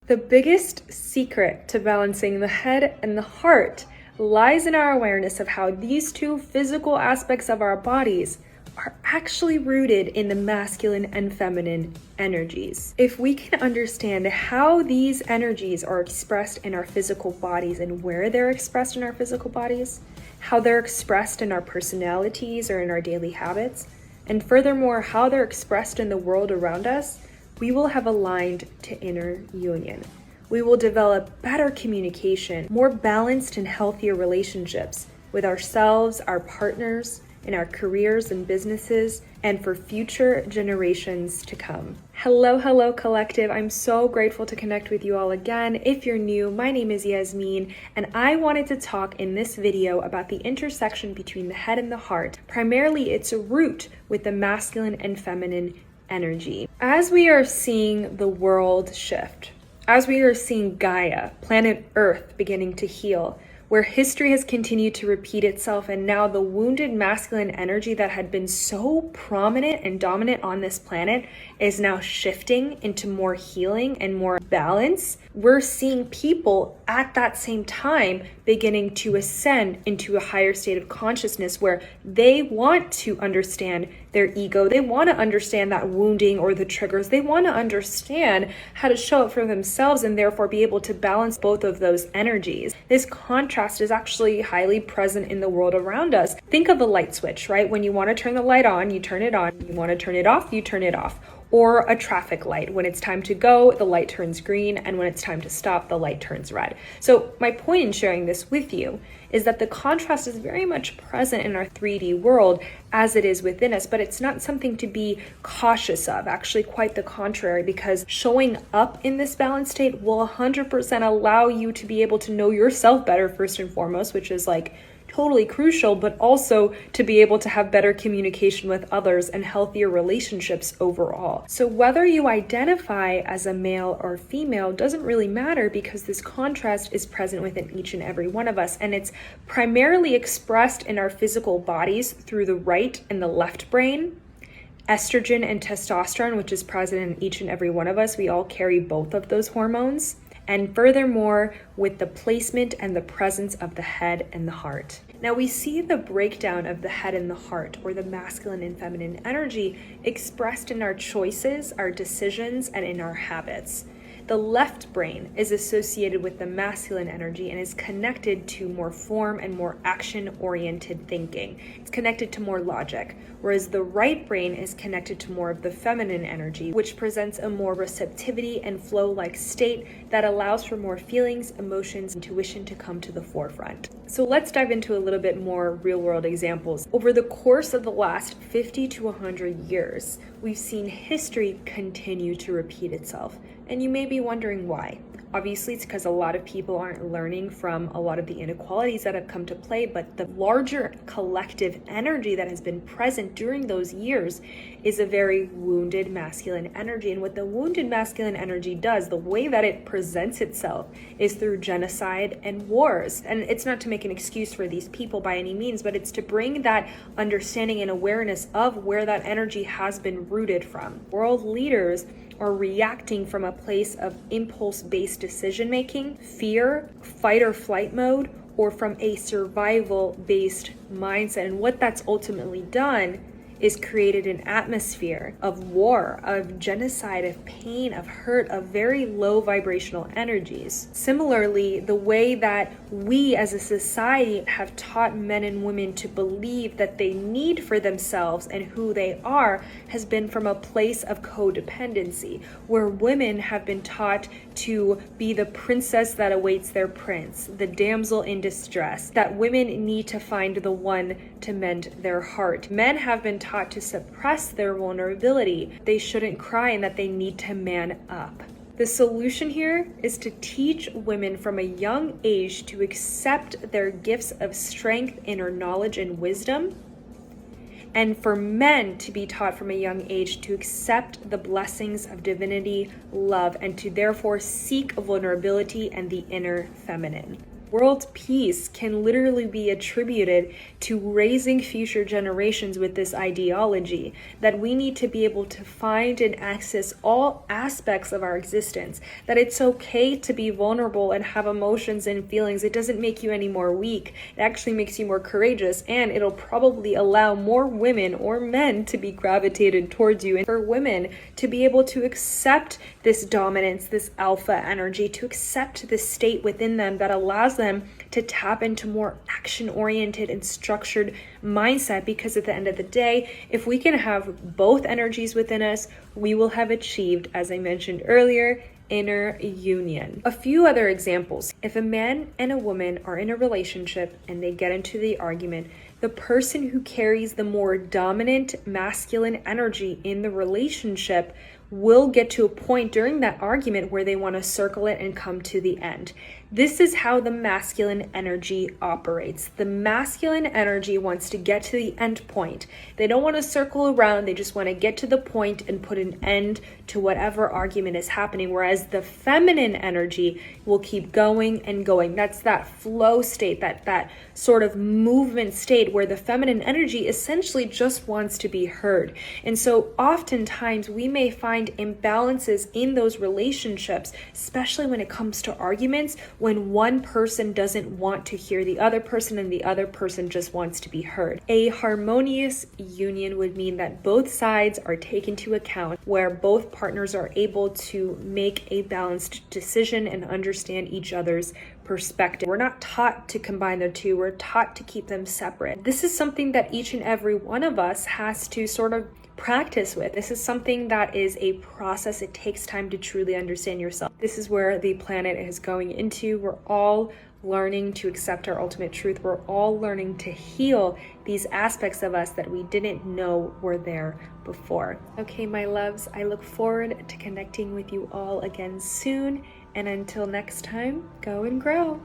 The biggest secret to balancing the head and the heart lies in our awareness of how these two physical aspects of our bodies are actually rooted in the masculine and feminine energies. If we can understand how these energies are expressed in our physical bodies and where they're expressed in our physical bodies, how they're expressed in our personalities or in our daily habits, and furthermore, how they're expressed in the world around us, we will have aligned to inner union. We will develop better communication, more balanced and healthier relationships with ourselves, our partners, in our careers and businesses, and for future generations to come. Hello, collective. I'm so grateful to connect with you all again. If you're new, my name is Yasmin, and I wanted to talk in this video about the intersection between the head and the heart, primarily its root with the masculine and feminine energy. As we are seeing the world shift, as we are seeing Gaia, planet Earth, beginning to heal, where history has continued to repeat itself, and now the wounded masculine energy that had been so prominent and dominant on this planet is now shifting into more healing and more balance. We're seeing people at that same time beginning to ascend into a higher state of consciousness where they want to understand their ego. They want to understand that wounding or the triggers. They want to understand how to show up for themselves and therefore be able to balance both of those energies. This contrast is actually highly present in the world around us. Think of a light switch, right? When you want to turn the light on, you turn it on. You want to turn it off, you turn it off. Or a traffic light. When it's time to go, the light turns green, and when it's time to stop, the light turns red. So my point in sharing this with you is that the contrast is very much present in our 3D world as it is within us, but it's not something to be cautious of. Actually, quite the contrary, because showing up in this balanced state will 100% allow you to be able to know yourself better first and foremost, which is like totally crucial, but also to be able to have better communication with others and healthier relationships overall. So whether you identify as a male or female doesn't really matter, because this contrast is present within each and every one of us, and it's primarily expressed in our physical bodies through the right and the left brain. Estrogen and testosterone, which is present in each and every one of us, we all carry both of those hormones. And furthermore, with the placement and the presence of the head and the heart. Now we see the breakdown of the head and the heart, or the masculine and feminine energy, expressed in our choices, our decisions, and in our habits. The left brain is associated with the masculine energy and is connected to more form and more action-oriented thinking. It's connected to more logic, whereas the right brain is connected to more of the feminine energy, which presents a more receptivity and flow-like state that allows for more feelings, emotions, intuition to come to the forefront. So let's dive into a little bit more real-world examples. Over the course of the last 50 to 100 years, we've seen history continue to repeat itself. And you may be wondering why. Obviously, it's because a lot of people aren't learning from a lot of the inequalities that have come to play, but the larger collective energy that has been present during those years is a very wounded masculine energy. And what the wounded masculine energy does, the way that it presents itself, is through genocide and wars. And it's not to make an excuse for these people by any means, but it's to bring that understanding and awareness of where that energy has been rooted from. World leaders are reacting from a place of impulse-based decision-making, fear, fight or flight mode, or from a survival-based mindset. And what that's ultimately done is created an atmosphere of war, of genocide, of pain, of hurt, of very low vibrational energies. Similarly, the way that we as a society have taught men and women to believe that they need for themselves and who they are has been from a place of codependency, where women have been taught to be the princess that awaits their prince, the damsel in distress, that women need to find the one to mend their heart. Men have been taught to suppress their vulnerability. They shouldn't cry and that they need to man up. The solution here is to teach women from a young age to accept their gifts of strength, inner knowledge, and wisdom, and for men to be taught from a young age to accept the blessings of divinity, love, and to therefore seek vulnerability and the inner feminine. World peace can literally be attributed to raising future generations with this ideology that we need to be able to find and access all aspects of our existence, that it's okay to be vulnerable and have emotions and feelings. It doesn't make you any more weak. It actually makes you more courageous, and it'll probably allow more women or men to be gravitated towards you, and for women to be able to accept this dominance, this alpha energy, to accept this state within them that allows them to tap into more action-oriented and structured mindset. Because at the end of the day, if we can have both energies within us, we will have achieved, as I mentioned earlier, inner union. A few other examples. If a man and a woman are in a relationship and they get into the argument, the person who carries the more dominant masculine energy in the relationship will get to a point during that argument where they want to circle it and come to the end. This is how the masculine energy operates. The masculine energy wants to get to the end point. They don't want to circle around. They just want to get to the point and put an end to whatever argument is happening. Whereas the feminine energy will keep going and going. That's that flow state, that sort of movement state where the feminine energy essentially just wants to be heard. And so oftentimes we may find imbalances in those relationships, especially when it comes to arguments, when one person doesn't want to hear the other person and the other person just wants to be heard. A harmonious union would mean that both sides are taken into account, where both partners are able to make a balanced decision and understand each other's perspective. We're not taught to combine the two, we're taught to keep them separate. This is something that each and every one of us has to sort of practice with. This is something that is a process. It takes time to truly understand yourself. This is where the planet is going into. We're all learning to accept our ultimate truth. We're all learning to heal these aspects of us that we didn't know were there before. Okay, my loves, I look forward to connecting with you all again soon. And until next time, go and grow.